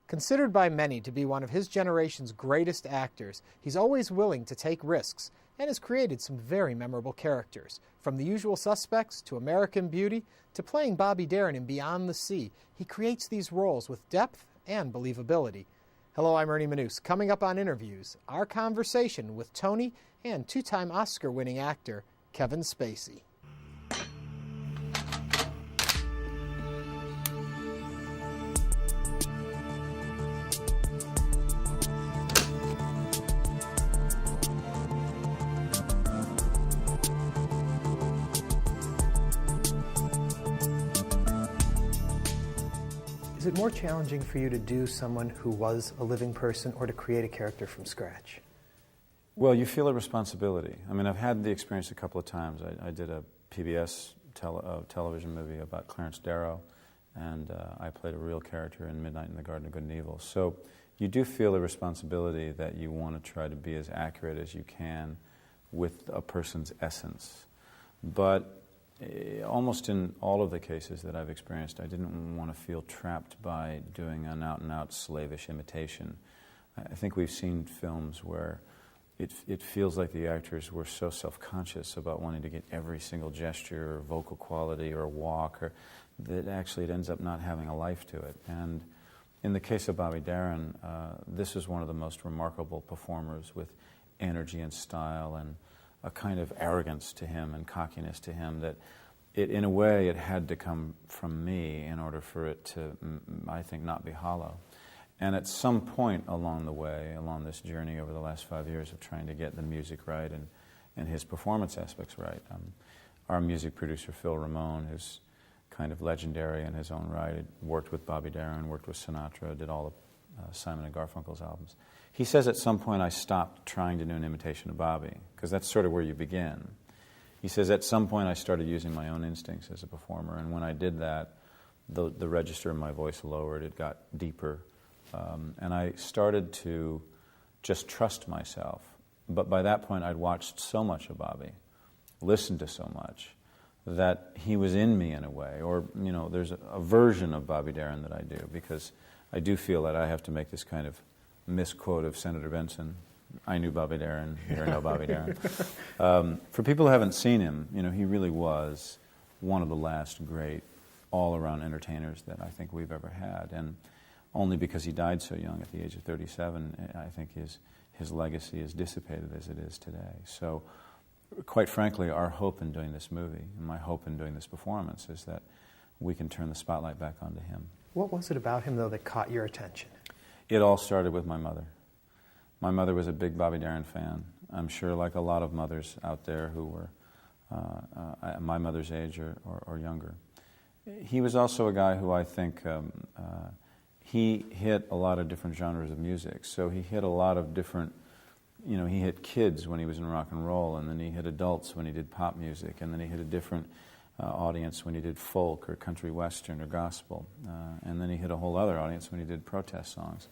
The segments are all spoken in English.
Considered by many to be one of his generation's greatest actors, he's always willing to take risks and has created some very memorable characters. From The Usual Suspects to American Beauty to playing Bobby Darin in Beyond the Sea, he creates these roles with depth and believability. Hello, I'm Ernie Manous. Coming up on Interviews, our conversation with Tony and two-time Oscar-winning actor Kevin Spacey. Is it more challenging for you to do someone who was a living person or to create a character from scratch? Well, you feel a responsibility. I mean, I've had the experience a couple of times. I did a PBS television movie about Clarence Darrow, and I played a real character in Midnight in the Garden of Good and Evil. So you do feel a responsibility that you want to try to be as accurate as you can with a person's essence. But almost in all of the cases that I've experienced, I didn't want to feel trapped by doing an out-and-out slavish imitation. I think we've seen films where it feels like the actors were so self-conscious about wanting to get every single gesture or vocal quality or walk, or that actually it ends up not having a life to it. And in the case of Bobby Darin, this is one of the most remarkable performers with energy and style and a kind of arrogance to him and cockiness to him that in a way, it had to come from me in order for it to, I think, not be hollow. And at some point along the way, along this journey over the last 5 years of trying to get the music right and his performance aspects right, our music producer, Phil Ramone, who's kind of legendary in his own right, worked with Bobby Darin, worked with Sinatra, did all of Simon and Garfunkel's albums. He says at some point I stopped trying to do an imitation of Bobby, because that's sort of where you begin. He says at some point I started using my own instincts as a performer, and when I did that, the register in my voice lowered, it got deeper, and I started to just trust myself. But by that point I'd watched so much of Bobby, listened to so much, that he was in me in a way, or there's a version of Bobby Darin that I do, because I do feel that I have to make this kind of misquote of Senator Benson. I knew Bobby Darin, you're no Bobby Darin. For people who haven't seen him, he really was one of the last great all-around entertainers that I think we've ever had. And only because he died so young at the age of 37, I think his legacy is dissipated as it is today. So, quite frankly, our hope in doing this movie, and my hope in doing this performance, is that we can turn the spotlight back onto him. What was it about him, though, that caught your attention? It all started with my mother. My mother was a big Bobby Darin fan. I'm sure like a lot of mothers out there who were my mother's age or younger. He was also a guy who I think he hit a lot of different genres of music. So he hit a lot of different, he hit kids when he was in rock and roll, and then he hit adults when he did pop music, and then he hit a different audience when he did folk or country western or gospel, and then he hit a whole other audience when he did protest songs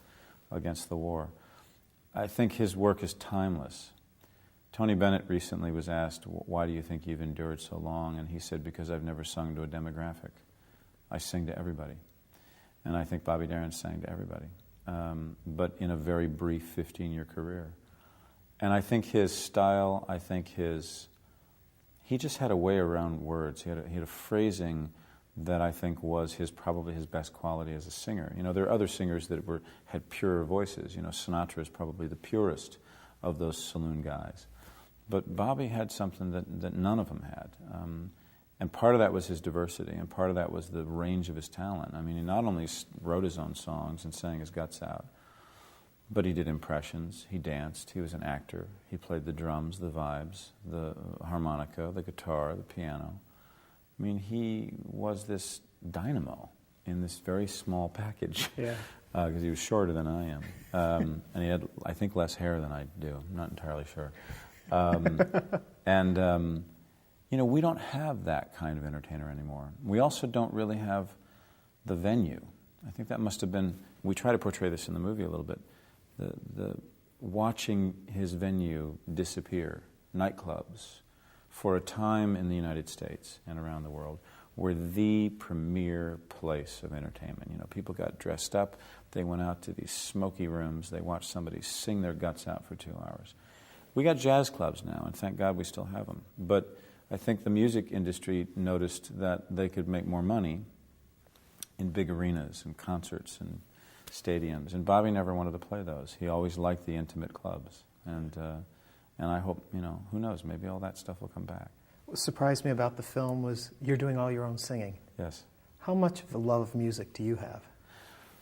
against the war. I think his work is timeless. Tony Bennett recently was asked, why do you think you've endured so long? And he said, because I've never sung to a demographic. I sing to everybody. And I think Bobby Darin sang to everybody, but in a very brief 15-year career. And I think his style, he just had a way around words. He had a phrasing that I think was probably his best quality as a singer. There are other singers that had purer voices. Sinatra is probably the purest of those saloon guys. But Bobby had something that none of them had. And part of that was his diversity, and part of that was the range of his talent. I mean, he not only wrote his own songs and sang his guts out, but he did impressions, he danced, he was an actor, he played the drums, the vibes, the harmonica, the guitar, the piano. I mean, he was this dynamo in this very small package. Yeah. Because he was shorter than I am. And he had, I think, less hair than I do. I'm not entirely sure. We don't have that kind of entertainer anymore. We also don't really have the venue. I think that must have been, we try to portray this in the movie a little bit, the watching his venue disappear, nightclubs, for a time in the United States and around the world, were the premier place of entertainment. You know, people got dressed up, they went out to these smoky rooms, they watched somebody sing their guts out for 2 hours. We got jazz clubs now, and thank God we still have them. But I think the music industry noticed that they could make more money in big arenas and concerts and stadiums. And Bobby never wanted to play those. He always liked the intimate clubs. And I hope, you know, who knows, maybe all that stuff will come back. What surprised me about the film was you're doing all your own singing. Yes. How much of a love of music do you have?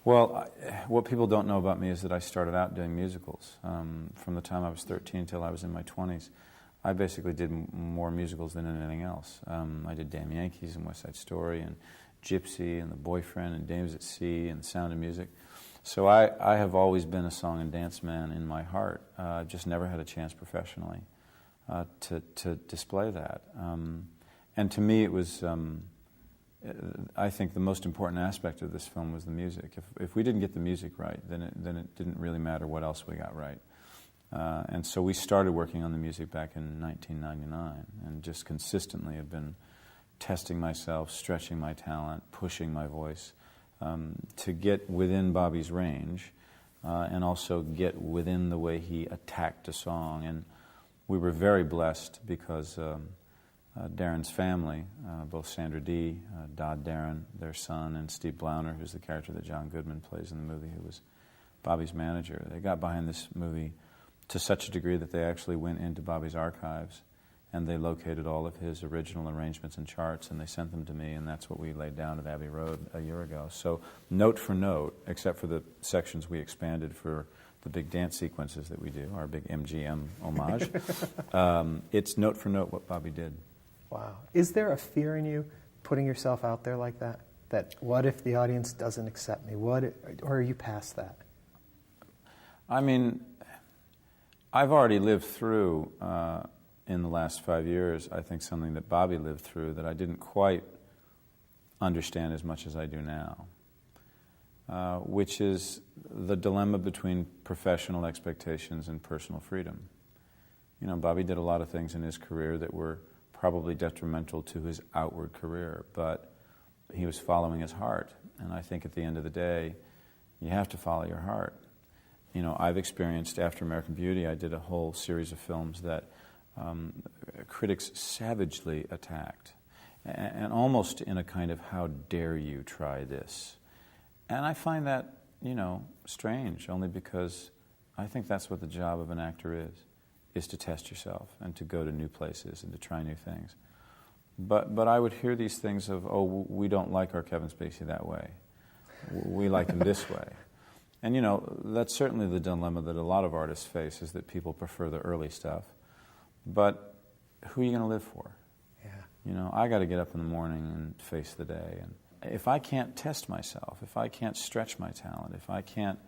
Well, what people don't know about me is that I started out doing musicals. From the time I was 13 until I was in my 20s, I basically did more musicals than anything else. I did Damn Yankees and West Side Story and Gypsy and The Boyfriend and Dames at Sea and Sound of Music. So I have always been a song and dance man in my heart. I've just never had a chance professionally to display that. And to me it was, I think the most important aspect of this film was the music. If we didn't get the music right, then it didn't really matter what else we got right. And so we started working on the music back in 1999 and just consistently have been testing myself, stretching my talent, pushing my voice to get within Bobby's range and also get within the way he attacked a song. And we were very blessed because Darren's family, both Sandra Dee, Dodd Darren, their son, and Steve Blauner, who's the character that John Goodman plays in the movie, who was Bobby's manager. They got behind this movie to such a degree that they actually went into Bobby's archives and they located all of his original arrangements and charts, and they sent them to me, and that's what we laid down at Abbey Road a year ago. So note for note, except for the sections we expanded for the big dance sequences that we do, our big MGM homage, it's note for note what Bobby did. Wow. Is there a fear in you putting yourself out there like that? That what if the audience doesn't accept me? Or are you past that? I mean, I've already lived through, in the last 5 years, I think something that Bobby lived through that I didn't quite understand as much as I do now, which is the dilemma between professional expectations and personal freedom. You know, Bobby did a lot of things in his career that were probably detrimental to his outward career, but he was following his heart. And I think at the end of the day, you have to follow your heart. You know, I've experienced, after American Beauty, I did a whole series of films that critics savagely attacked, and almost in a kind of, how dare you try this? And I find that, you know, strange, only because I think that's what the job of an actor is to test yourself and to go to new places and to try new things. But I would hear these things of, oh, we don't like our Kevin Spacey that way. We like him this way. And, you know, that's certainly the dilemma that a lot of artists face, is that people prefer the early stuff. But who are you going to live for? Yeah. You know, I got to get up in the morning and face the day. And if I can't test myself, if I can't stretch my talent, if I can't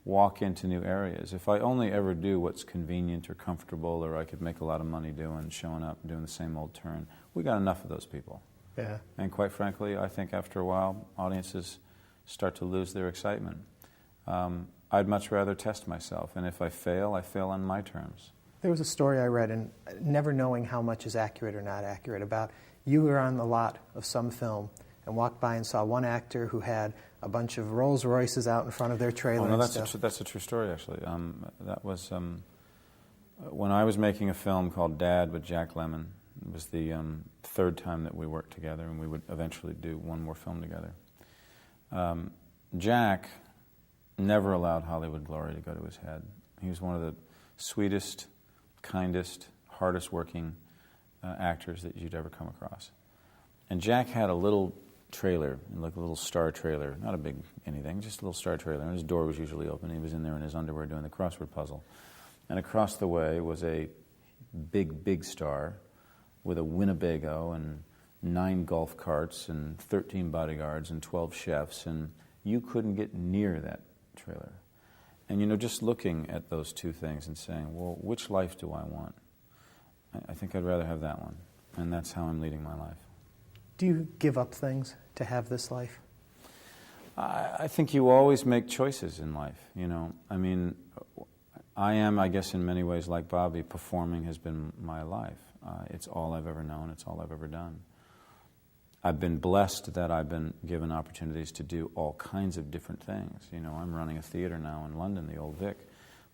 walk into new areas, if I only ever do what's convenient or comfortable or I could make a lot of money doing, showing up and doing the same old turn, we got enough of those people. Yeah. And quite frankly, I think after a while, audiences start to lose their excitement. I'd much rather test myself, and if I fail on my terms. There was a story I read, and never knowing how much is accurate or not accurate, about you were on the lot of some film and walked by and saw one actor who had a bunch of Rolls Royces out in front of their trailer. Oh, no, and stuff. that's a true story, actually. That was when I was making a film called Dad with Jack Lemmon. It was the third time that we worked together, and we would eventually do one more film together. Jack never allowed Hollywood glory to go to his head. He was one of the sweetest, kindest, hardest working actors that you'd ever come across. And Jack had a little trailer, like a little star trailer, not a big anything, just a little star trailer, and his door was usually open. He was in there in his underwear doing the crossword puzzle. And across the way was a big, big star with a Winnebago and 9 golf carts and 13 bodyguards and 12 chefs, and you couldn't get near that trailer. And, you know, just looking at those two things and saying, well, which life do I want? I think I'd rather have that one. And that's how I'm leading my life. Do you give up things to have this life? I think you always make choices in life, you know. I mean, I am, I guess, in many ways like Bobby. Performing has been my life. It's all I've ever known. It's all I've ever done. I've been blessed that I've been given opportunities to do all kinds of different things. You know, I'm running a theater now in London, the Old Vic,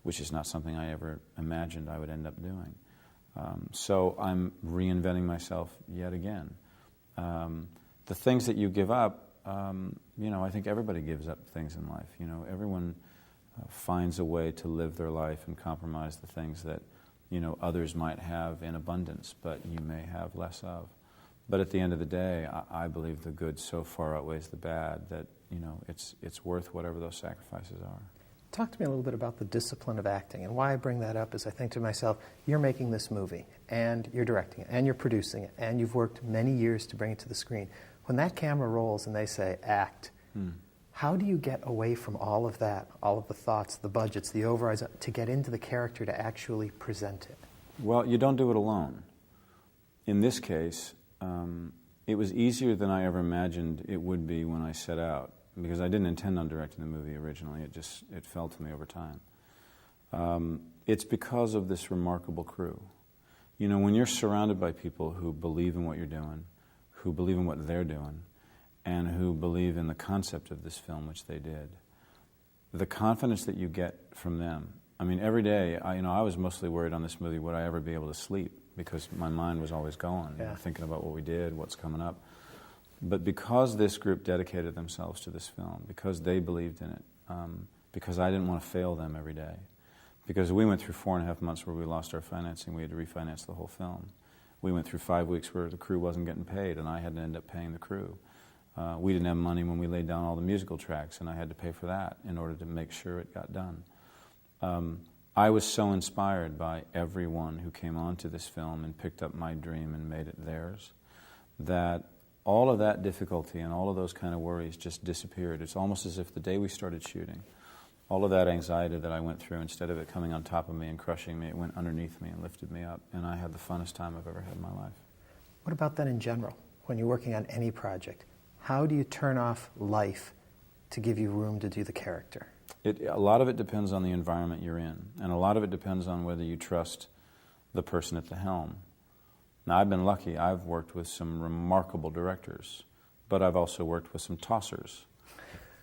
which is not something I ever imagined I would end up doing. So I'm reinventing myself yet again. The things that you give up, you know, I think everybody gives up things in life. You know, everyone finds a way to live their life and compromise the things that, you know, others might have in abundance, but you may have less of. But at the end of the day, I believe the good so far outweighs the bad that, you know, it's worth whatever those sacrifices are. Talk to me a little bit about the discipline of acting. And why I bring that up is I think to myself, you're making this movie, and you're directing it, and you're producing it, and you've worked many years to bring it to the screen. When that camera rolls and they say, act, how do you get away from all of that, all of the thoughts, the budgets, the overrides, to get into the character to actually present it? Well, you don't do it alone. In this case, it was easier than I ever imagined it would be when I set out, because I didn't intend on directing the movie originally. It fell to me over time. It's because of this remarkable crew. You know, when you're surrounded by people who believe in what you're doing, who believe in what they're doing, and who believe in the concept of this film, which they did, the confidence that you get from them. I mean, every day, I was mostly worried on this movie, would I ever be able to sleep? Because my mind was always going, you know, thinking about what we did, what's coming up. But because this group dedicated themselves to this film, because they believed in it, because I didn't want to fail them every day, because we went through 4.5 months where we lost our financing, we had to refinance the whole film. We went through 5 weeks where the crew wasn't getting paid, and I had to end up paying the crew. We didn't have money when we laid down all the musical tracks, and I had to pay for that in order to make sure it got done. I was so inspired by everyone who came onto this film and picked up my dream and made it theirs, that all of that difficulty and all of those kind of worries just disappeared. It's almost as if the day we started shooting, all of that anxiety that I went through, instead of it coming on top of me and crushing me, it went underneath me and lifted me up, and I had the funnest time I've ever had in my life. What about that in general, when you're working on any project? How do you turn off life to give you room to do the character? A lot of it depends on the environment you're in, and a lot of it depends on whether you trust the person at the helm. Now, I've been lucky. I've worked with some remarkable directors, but I've also worked with some tossers.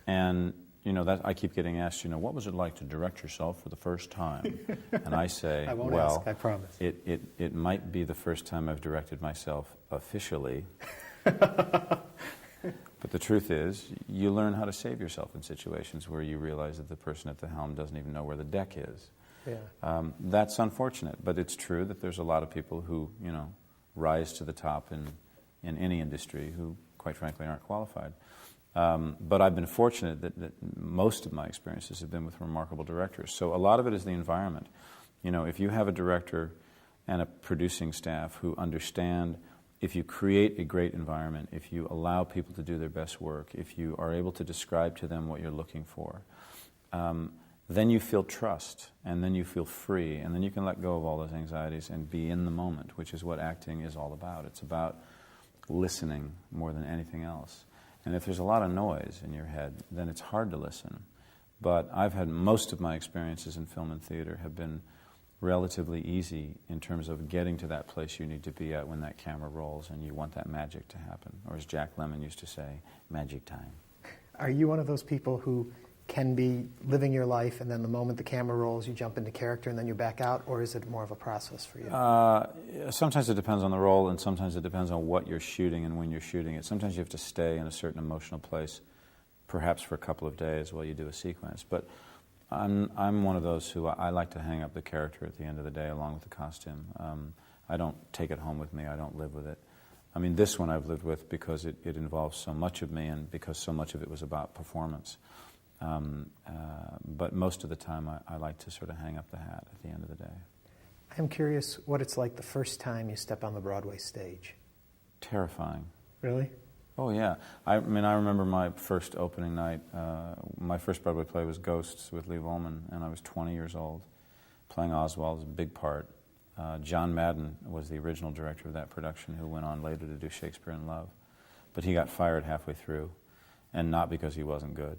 And, you know, that I keep getting asked, you know, what was it like to direct yourself for the first time? And I say, I won't well, ask, I promise. It might be the first time I've directed myself officially. But the truth is, you learn how to save yourself in situations where you realize that the person at the helm doesn't even know where the deck is. Yeah. That's unfortunate, but it's true that there's a lot of people who, you know, rise to the top in any industry who, quite frankly, aren't qualified. But I've been fortunate that most of my experiences have been with remarkable directors. So a lot of it is the environment. You know, if you have a director and a producing staff who understand, if you create a great environment, if you allow people to do their best work, if you are able to describe to them what you're looking for, then you feel trust, and then you feel free, and then you can let go of all those anxieties and be in the moment, which is what acting is all about. It's about listening more than anything else. And if there's a lot of noise in your head, then it's hard to listen. But I've had most of my experiences in film and theater have been relatively easy in terms of getting to that place you need to be at when that camera rolls and you want that magic to happen. Or as Jack Lemmon used to say, magic time. Are you one of those people who can be living your life and then the moment the camera rolls you jump into character and then you back out, or is it more of a process for you? Sometimes it depends on the role, and sometimes it depends on what you're shooting and when you're shooting it. Sometimes you have to stay in a certain emotional place, perhaps for a couple of days while you do a sequence. But I'm one of those who I like to hang up the character at the end of the day along with the costume. I don't take it home with me. I don't live with it. I mean, this one I've lived with because it involves so much of me and because so much of it was about performance. But most of the time I like to sort of hang up the hat at the end of the day. I'm curious what it's like the first time you step on the Broadway stage. Terrifying. Really? Oh, yeah. I mean, I remember my first opening night. My first Broadway play was Ghosts with Lee Woolman, and I was 20 years old, playing Oswald. It was a big part. John Madden was the original director of that production, who went on later to do Shakespeare in Love. But he got fired halfway through, and not because he wasn't good.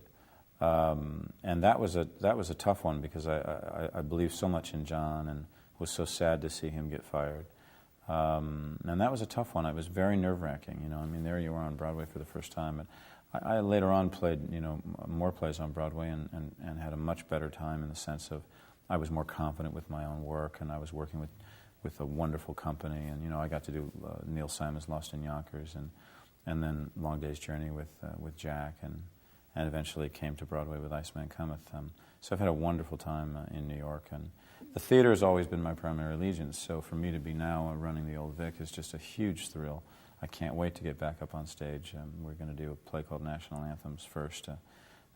And that was a tough one because I believed so much in John and was so sad to see him get fired. And that was a tough one. It was very nerve-wracking. You know, I mean, there you are on Broadway for the first time. And I later on played, you know, more plays on Broadway and had a much better time in the sense of I was more confident with my own work, and I was working with a wonderful company. And, you know, I got to do Neil Simon's Lost in Yonkers and then Long Day's Journey with Jack, and eventually came to Broadway with Iceman Cometh. So I've had a wonderful time in New York, and the theater has always been my primary allegiance. So for me to be now running the Old Vic is just a huge thrill. I can't wait to get back up on stage. We're going to do a play called National Anthems first,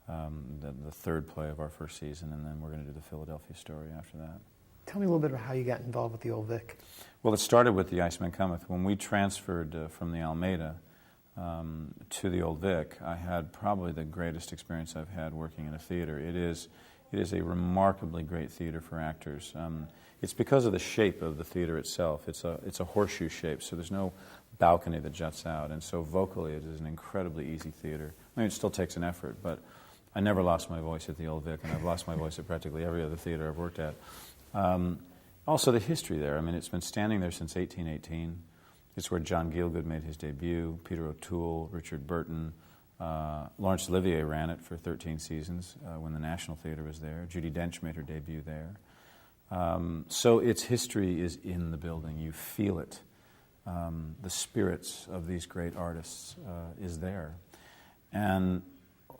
the third play of our first season, and then we're going to do the Philadelphia story after that. Tell me a little bit about how you got involved with the Old Vic. Well, it started with the Iceman Cometh. When we transferred from the Almeida to the Old Vic, I had probably the greatest experience I've had working in a theater. It is a remarkably great theater for actors. It's because of the shape of the theater itself. It's a horseshoe shape, so there's no balcony that juts out, and so vocally it is an incredibly easy theater. I mean, it still takes an effort, but I never lost my voice at the Old Vic, and I've lost my voice at practically every other theater I've worked at. Also, the history there. I mean, it's been standing there since 1818. It's where John Gielgud made his debut, Peter O'Toole, Richard Burton. Laurence Olivier ran it for 13 seasons when the National Theatre was there. Judi Dench made her debut there. So its history is in the building. You feel it. The spirits of these great artists is there. And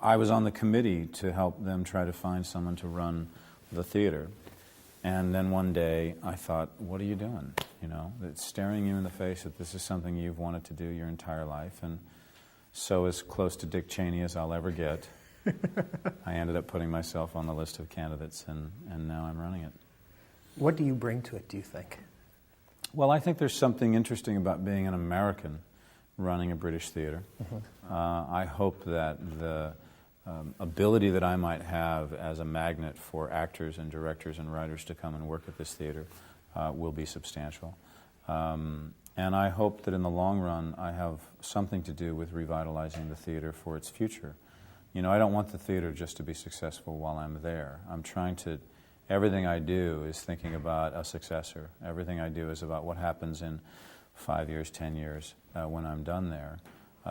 I was on the committee to help them try to find someone to run the theater. And then one day I thought, what are you doing? You know, it's staring you in the face that this is something you've wanted to do your entire life. And so as close to Dick Cheney as I'll ever get, I ended up putting myself on the list of candidates, and now I'm running it. What do you bring to it, do you think? Well, I think there's something interesting about being an American running a British theater. Mm-hmm. I hope that the ability that I might have as a magnet for actors and directors and writers to come and work at this theater will be substantial. And I hope that in the long run I have something to do with revitalizing the theater for its future. You know, I don't want the theater just to be successful while I'm there. I'm trying to, everything I do is thinking about a successor. Everything I do is about what happens in 5 years, 10 years when I'm done there,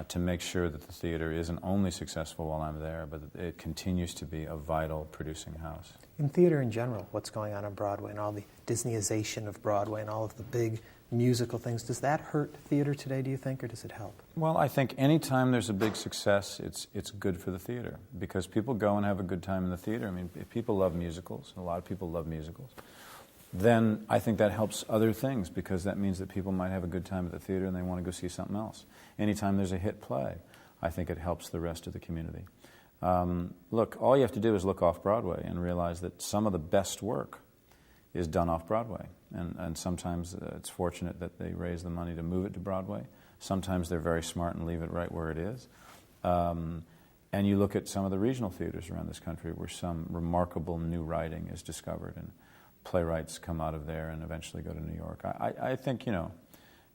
to make sure that the theater isn't only successful while I'm there, but that it continues to be a vital producing house. In theater in general, what's going on Broadway and all the Disneyization of Broadway and all of the big musical things, does that hurt theater today, do you think, or does it help? Well, I think any time there's a big success, it's good for the theater, because people go and have a good time in the theater. I mean, if people love musicals, a lot of people love musicals, then I think that helps other things, because that means that people might have a good time at the theater and they want to go see something else. Anytime there's a hit play, I think it helps the rest of the community. Look, all you have to do is look off Broadway and realize that some of the best work is done off Broadway. And sometimes it's fortunate that they raise the money to move it to Broadway. Sometimes they're very smart and leave it right where it is. And you look at some of the regional theaters around this country where some remarkable new writing is discovered, and playwrights come out of there and eventually go to New York. I think, you know,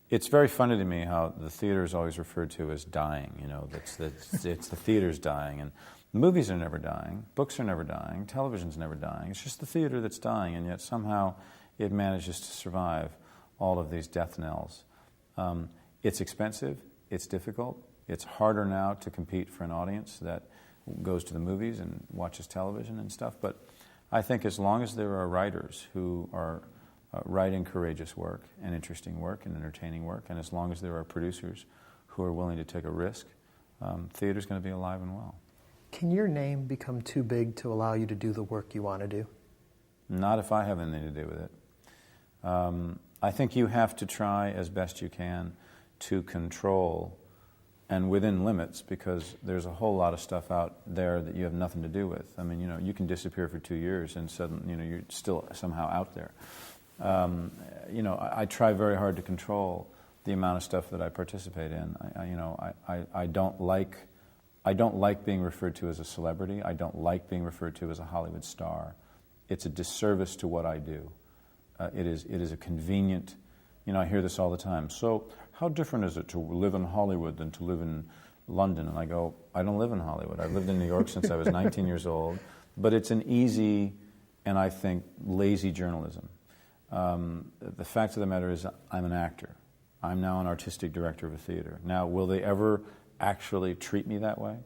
it's very funny to me how the theater is always referred to as dying. You know, it's the theater's dying, and movies are never dying, books are never dying, television's never dying. It's just the theater that's dying, and yet somehow it manages to survive all of these death knells. It's expensive, it's difficult, it's harder now to compete for an audience that goes to the movies and watches television and stuff, but I think as long as there are writers who are writing courageous work and interesting work and entertaining work, and as long as there are producers who are willing to take a risk, theater's going to be alive and well. Can your name become too big to allow you to do the work you want to do? Not if I have anything to do with it. I think you have to try as best you can to control, and within limits, because there's a whole lot of stuff out there that you have nothing to do with. I mean, you know, you can disappear for 2 years and suddenly, you know, you're still somehow out there. You know, I try very hard to control the amount of stuff that I participate in. I don't like being referred to as a celebrity. I don't like being referred to as a Hollywood star. It's a disservice to what I do. It is a convenient, you know, I hear this all the time. So how different is it to live in Hollywood than to live in London? And I go, I don't live in Hollywood. I've lived in New York since I was 19 years old. But it's an easy and I think lazy journalism. The fact of the matter is I'm an actor. I'm now an artistic director of a theater. Now, will they ever actually treat me that way?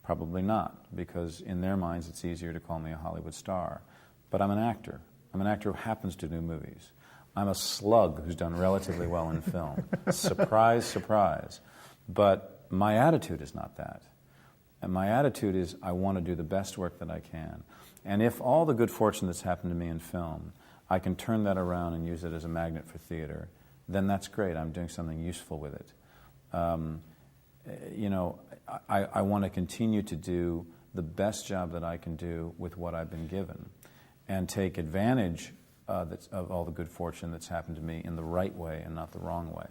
Probably not, because in their minds it's easier to call me a Hollywood star. But I'm an actor. I'm an actor who happens to do movies. I'm a slug who's done relatively well in film. Surprise, surprise. But my attitude is not that. And my attitude is I want to do the best work that I can. And if all the good fortune that's happened to me in film, I can turn that around and use it as a magnet for theater, then that's great. I'm doing something useful with it. I want to continue to do the best job that I can do with what I've been given and take advantage of all the good fortune that's happened to me in the right way and not the wrong way.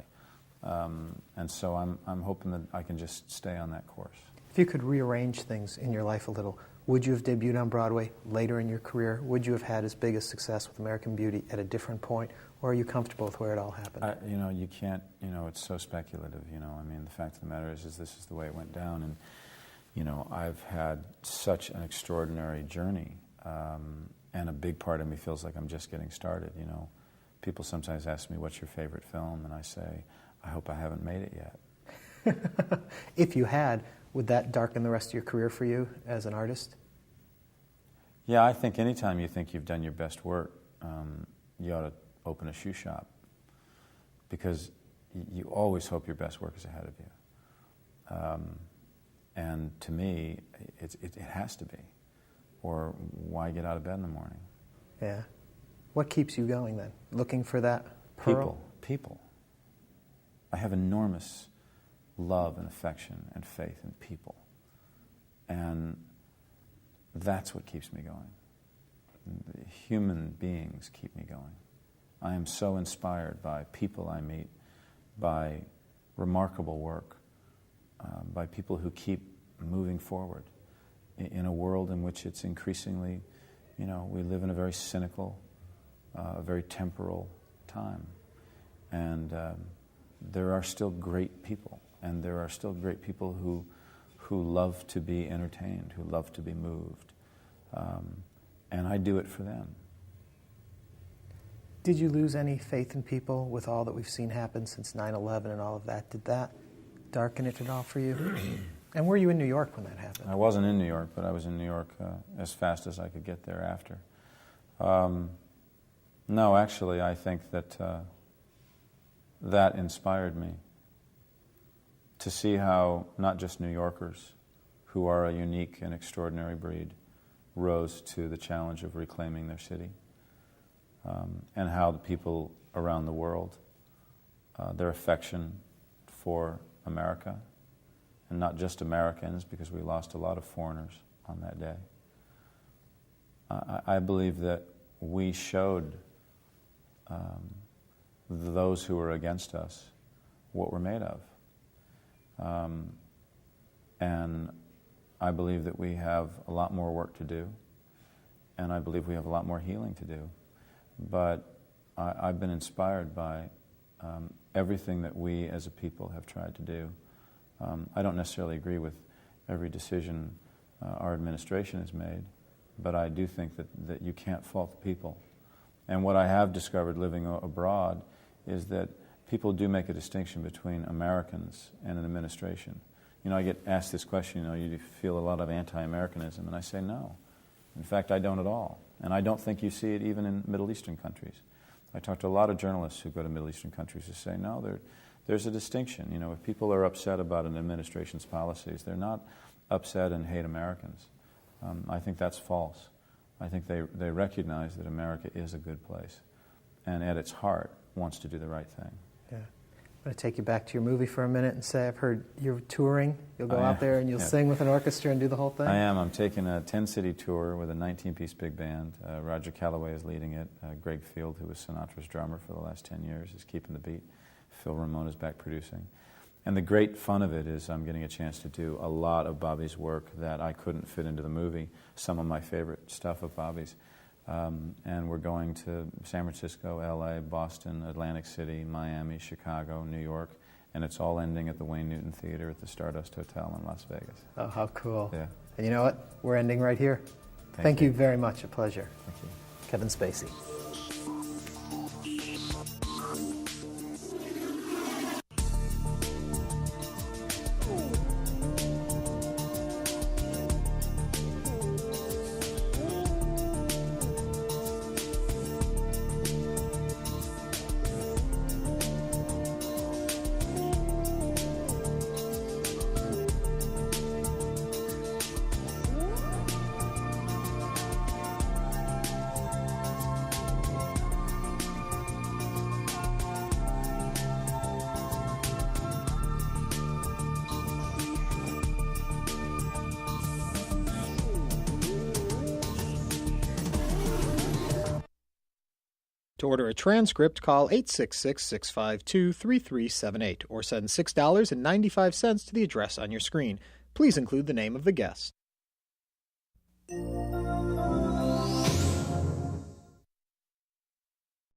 And so I'm hoping that I can just stay on that course. If you could rearrange things in your life a little, would you have debuted on Broadway later in your career? Would you have had as big a success with American Beauty at a different point? Or are you comfortable with where it all happened? You can't, it's so speculative, I mean, the fact of the matter is this is the way it went down. And, I've had such an extraordinary journey. And a big part of me feels like I'm just getting started, People sometimes ask me, what's your favorite film? And I say, I hope I haven't made it yet. If you had, would that darken the rest of your career for you as an artist? Yeah, I think anytime you think you've done your best work, you ought to open a shoe shop, because you always hope your best work is ahead of you. And to me, it has to be. Or why get out of bed in the morning? Yeah. What keeps you going then? Looking for that pearl? People. I have enormous love and affection and faith in people. And that's what keeps me going. The human beings keep me going. I am so inspired by people I meet, by remarkable work, by people who keep moving forward in a world in which it's increasingly, we live in a very cynical, a very temporal time. And there are still great people, and there are still great people who love to be entertained, who love to be moved. And I do it for them. Did you lose any faith in people with all that we've seen happen since 9/11 and all of that? Did that darken it at all for you? And were you in New York when that happened? I wasn't in New York, but I was in New York as fast as I could get there after. No, actually, I think that that inspired me to see how not just New Yorkers, who are a unique and extraordinary breed, rose to the challenge of reclaiming their city, and how the people around the world, their affection for America, and not just Americans, because we lost a lot of foreigners on that day. I believe that we showed those who were against us what we're made of. And I believe that we have a lot more work to do, and I believe we have a lot more healing to do. But I've been inspired by everything that we as a people have tried to do. I don't necessarily agree with every decision our administration has made, but I do think that you can't fault the people. And what I have discovered living abroad is that people do make a distinction between Americans and an administration. I get asked this question, you feel a lot of anti-Americanism, and I say no. In fact, I don't at all. And I don't think you see it even in Middle Eastern countries. I talk to a lot of journalists who go to Middle Eastern countries who say, no, there's a distinction. If people are upset about an administration's policies, they're not upset and hate Americans. I think that's false. I think they recognize that America is a good place, and at its heart wants to do the right thing. Yeah. I'm going to take you back to your movie for a minute and say, I've heard you're touring. You'll go out there and you'll sing with an orchestra and do the whole thing? I am. I'm taking a 10-city tour with a 19-piece big band. Roger Calloway is leading it. Greg Field, who was Sinatra's drummer for the last 10 years, is keeping the beat. Phil Ramone is back producing. And the great fun of it is I'm getting a chance to do a lot of Bobby's work that I couldn't fit into the movie, some of my favorite stuff of Bobby's. And we're going to San Francisco, L.A., Boston, Atlantic City, Miami, Chicago, New York, and it's all ending at the Wayne Newton Theater at the Stardust Hotel in Las Vegas. Oh, how cool. Yeah. And you know what? We're ending right here. Thank you very much. A pleasure. Thank you. Kevin Spacey. To order a transcript, call 866-652-3378 or send $6.95 to the address on your screen. Please include the name of the guest.